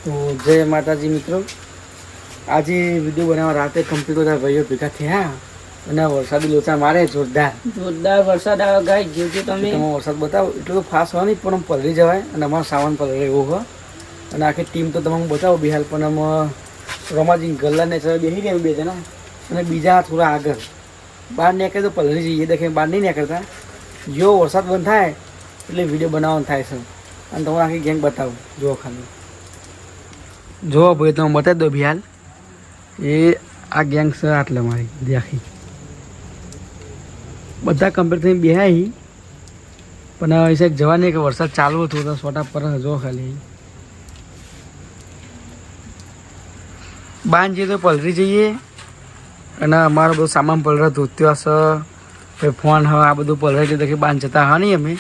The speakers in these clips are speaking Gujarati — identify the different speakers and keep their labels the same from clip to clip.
Speaker 1: તો જય માતાજી મિત્રો, આજે વિડીયો બનાવવા રાતે કમ્પ્લીટ બધા ભાઈઓ ભેગા થયા અને વરસાદી લોચા મારે જોરદાર વરસાદ આવે ગાય જોજો તમે વરસાદ બતાવો. એટલો તો ફાસ્ટ હોય નહીં પણ આમ પલળી જવાય અને અમારો સામાન પલળે એવો હોય. અને આખી ટીમ તો તમે હું બતાવો બિહાલ પણ આમ રમાજી ગલ્લાને બેસી ગયા બે જણા અને બીજા થોડા આગળ બહાર નીકળે તો પલળી જઈએ દેખે બહાર નહીં નીકળતા. જો વરસાદ બંધ થાય એટલે વિડીયો બનાવવાનું થાય છે અને તમારે આખી ગેંગ બતાવો. જુઓ ખાલી જો ભાઈ તમે બતાવી દો બિહાલ એ આ ગેંગ છે આટલે મારી આખી બધા કમ્પ્લીટ થઈને બેહાઈ પણ હવે જવા નહીં કે વરસાદ ચાલુ હતો તો સોટા પર જો ખાલી બાંધ જઈએ તો પલરી જઈએ અને અમારો બધું સામાન પલરતું ત્યાં છે ફોન હવે આ બધું પલરાઈ ગયું તો બાંધ જતા હા નહીં અમે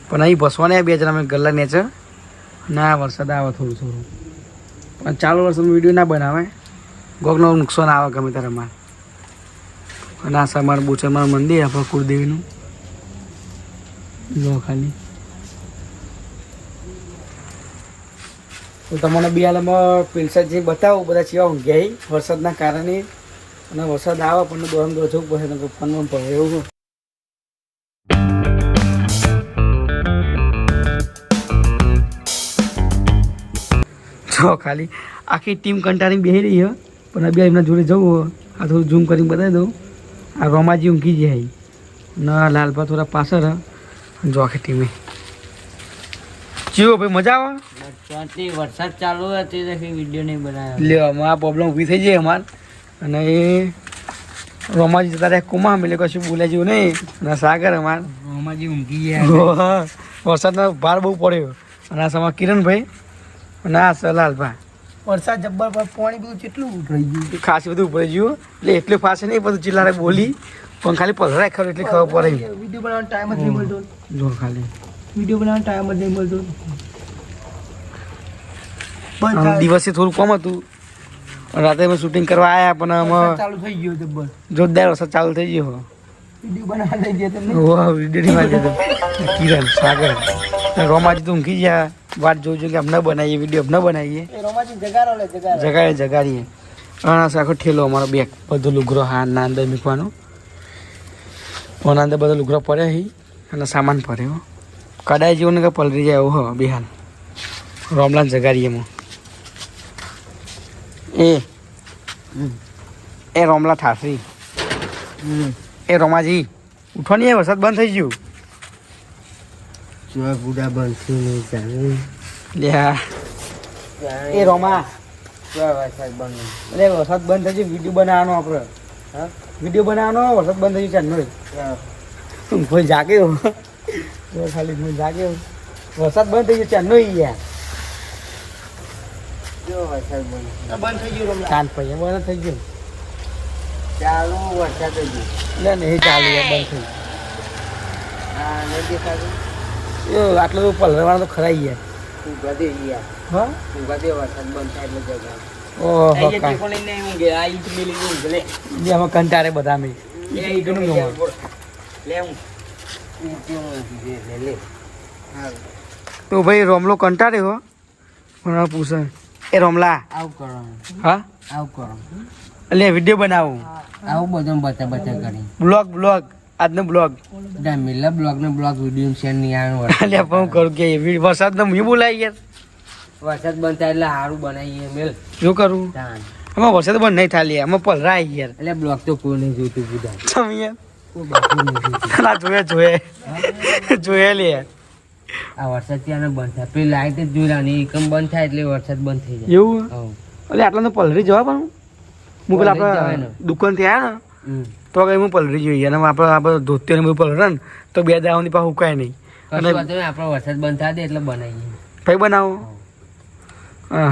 Speaker 1: પણ અહીં બસવાને બે જણા અમે ગલ્લા નેચર ના વરસાદ આવે થોડું થોડું પણ ચાલુ વર્ષમાં વિડીયો ના બનાવે ગોગનો નુકસાન આવે ગમે ત્યારે અમારે. અને આ અમારું બોચરમાનું મંદિર આપણે કુળદેવીનું જો ખાલી તો તમને બી હાલમાં પિલસાદ જે બતાવો બધા ચેવા ઊંઘ્યા વરસાદના કારણે. અને વરસાદ આવે પણ દોરમ દોર જવું પડે ફોનમાં પડે એવું. જો ખાલી આખી ટીમ કંટાળીને બેસી રહી છે પણ બે એમના જોડે જવું આ થોડું ઝૂમ કરીને બતાવી દઉં. આ રોમાજી ઊંઘી જાય ના લાલભા થોડા પાછળ જો આખી ટીમે ચીવો ભાઈ મજા આવે.
Speaker 2: વરસાદ ચાલુ હતી વિડીયો નહીં બનાવ્યો
Speaker 1: લે આ પ્રોબ્લેમ ઊભી થઈ જાય અમારે. અને એ રોમાજી જતા રહ્યા કુમા એટલે કશું બોલ્યા જેવું નહીં. અને સાગર અમાર
Speaker 2: રોમાજી ઊંઘી ગયા
Speaker 1: વરસાદનો ભાર બહુ પડ્યો. અને આ સમા કિરણભાઈ અને આ સલાલભા
Speaker 2: વરસાદ જબ્બર પર પાણી બધું કેટલું ઉભરાઈ ગયું
Speaker 1: ખાસ બધું ઉપર ગયું એટલે એટલું ફાસ્ટ નહીં બધું ચિલ્લારે બોલી પણ ખાલી પલરાય ખરું એટલે ખબર પડે.
Speaker 2: વિડીયો બનાવવાનો ટાઈમ જ નહીં મળતો.
Speaker 1: જો ખાલી
Speaker 2: વિડીયો બનાવવાનો ટાઈમ જ નહીં મળતો.
Speaker 1: દિવસે થોડું કમ હતું રાતે અમે શૂટિંગ કરવા આવ્યા પણ અમે
Speaker 2: ચાલુ થઈ ગયો જબ્બર
Speaker 1: જોરદાર વરસાદ ચાલુ થઈ ગયો.
Speaker 2: વિડીયો બનાવવા લઈ ગયા તમે
Speaker 1: વિડીયો નહીં મારી કિરણ સાગર રોમાજી તો ઊંઘી ગયા. વાત જોજો કે અમને બનાવીએ વિડીયો અમને બનાવીએ જગાડીએ. અને આખો ઠેલો અમારો બેગ બધો લુગરો હા ના અંદર મૂકવાનો ફોન અંદર બધો લુગરો પડે હી અને સામાન પડ્યો કડાઈ જેવું ને કે પલરી જાય એવું હો બિહાન રોમલાને જગાડીએ એમાં એ રોમલા ઠાસરી એ રોમાજી ઉઠો નહીં વરસાદ બંધ થઈ ગયું.
Speaker 2: બુડા બનશું
Speaker 1: એ રોમા
Speaker 2: વરસાદ બંધ
Speaker 1: એટલે વરસાદ બંધ થઈ ગયો વિડીયો બનાવવાનો આપણે વિડીયો બનાવવાનો વરસાદ બંધ થઈ ગયો ચાંદનો કોઈ જાગ્યો ખાલી કોઈ જાગ્યો વરસાદ બંધ થઈ ગયો ચાંદનો યાર
Speaker 2: બંધ થઈ ગયું
Speaker 1: ચાંદ પૈયા બંધ થઈ ગયો
Speaker 2: ચાલુ વરસાદ થઈ ગયો
Speaker 1: એટલે નહીં ચાલુ યાર બંધ થઈ
Speaker 2: હા નહીં દેખાતું
Speaker 1: ગયું આટલું તો પલરવાનું તો ખરાઈ યાર
Speaker 2: ઉગાડી ગયા
Speaker 1: હા
Speaker 2: ઉગાડી વરસાદ બંધ થાય એટલે જગા
Speaker 1: ઓહો અમે કંટાળે બધા મેં તો ભાઈ રોમલો કંટાળે હો પણ પૂછે એ રોમલા
Speaker 2: આવું કરો
Speaker 1: હા
Speaker 2: આવું કરો
Speaker 1: એટલે વિડીયો બનાવું
Speaker 2: આવું બધું બતા કરી
Speaker 1: બ્લોગ આજનો બ્લોગ
Speaker 2: મિલા બ્લોગ ને બ્લોગ વિડીયો શેર નહીં આવે
Speaker 1: એટલે હું કરું કે વરસાદનો હું બોલાય યાર
Speaker 2: વરસાદ બંધ થાય એટલે સારું બનાવીએ મેલ
Speaker 1: શું કરું અમે વરસાદ બંધ નહીં થાય અમે પલરાય યાર
Speaker 2: એટલે બ્લોગ તો કોઈ નહીં જોતું બધા
Speaker 1: તમે યાર જોયે લે
Speaker 2: આ વરસાદ ત્યાં બંધ થાય પેલી લાઈટ જ જોઈ રહ્યા એકમ બંધ થાય એટલે વરસાદ બંધ થઈ જાય
Speaker 1: એવું એટલે આટલા તો પલરી જવા પણ હું પેલા આપણે દુકાનથી આવ્યા ને તો કઈ હું પલરી જોઈએ અને આપણે ધોતી બધું પલરે ને તો બે દાવાની પાસે ઉકાય નહીં
Speaker 2: અને આપણે વરસાદ બંધ થાય દે એટલે બનાવીએ
Speaker 1: ભાઈ બનાવો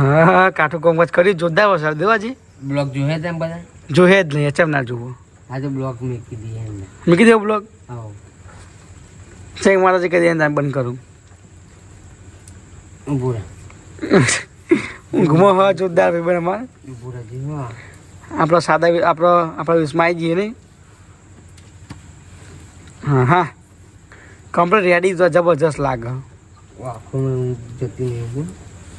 Speaker 1: હા કાઠું કોમકાજ કરી જોરદાર વરસાદ દેવાજી
Speaker 2: બ્લોગ જોહે તેમ બધા
Speaker 1: જોહે જ નહીં અચમ ના જોવો
Speaker 2: આ તો બ્લોગ મૂકી દઈએ એમને
Speaker 1: મૂકી દેવો બ્લોગ
Speaker 2: હા
Speaker 1: ચેક મારાથી કરી દે બંધ કરું
Speaker 2: ભૂરા
Speaker 1: ઊંઘમાં હા જોરદાર ભાઈ બને અમારે
Speaker 2: ભૂરા જીવા
Speaker 1: આપણો સાદા આપણા વિસમાં આવી જઈએ નહીં હા કમ્પ્લીટ રેડી તો જબરજસ્ત લાગે
Speaker 2: આખું જતી નહીં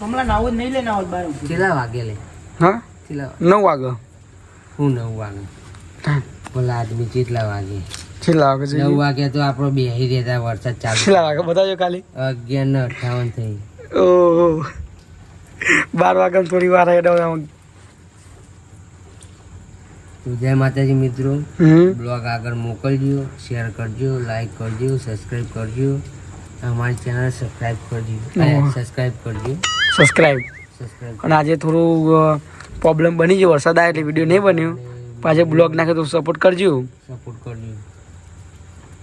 Speaker 1: હમણાં નાવું જ નહીં લે નાવું 12
Speaker 2: કેટલા વાગે લે
Speaker 1: હા
Speaker 2: કેટલા
Speaker 1: 9 વાગે
Speaker 2: હું 9 વાગે બોલા આદમી કેટલા વાગે
Speaker 1: છેલ્લા વાગે
Speaker 2: 9 વાગે તો આપણો બેહી રહેતા વરસાદ ચાલુ
Speaker 1: છેલ્લા વાગે બતાવજો ખાલી
Speaker 2: 11:58 થઈ
Speaker 1: ઓહો 12 વાગે થોડી વાર હેડો
Speaker 2: તો જય માતાજી મિત્રો બ્લોગ આગળ મોકલજો શેર કરજો લાઈક કરજો સબસ્ક્રાઇબ કરજો અમારી ચેનલ સબસ્ક્રાઇબ કરજો
Speaker 1: સબસ્ક્રાઇબ અને આજે થોડું પ્રોબ્લેમ બની ગયો વરસાદ આવે એટલે વિડીયો નહીં બન્યો પાછો બ્લોગ નાખે તો સપોર્ટ કરજો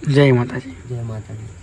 Speaker 2: જય માતાજી
Speaker 1: જય માતાજી
Speaker 2: જય માતાજી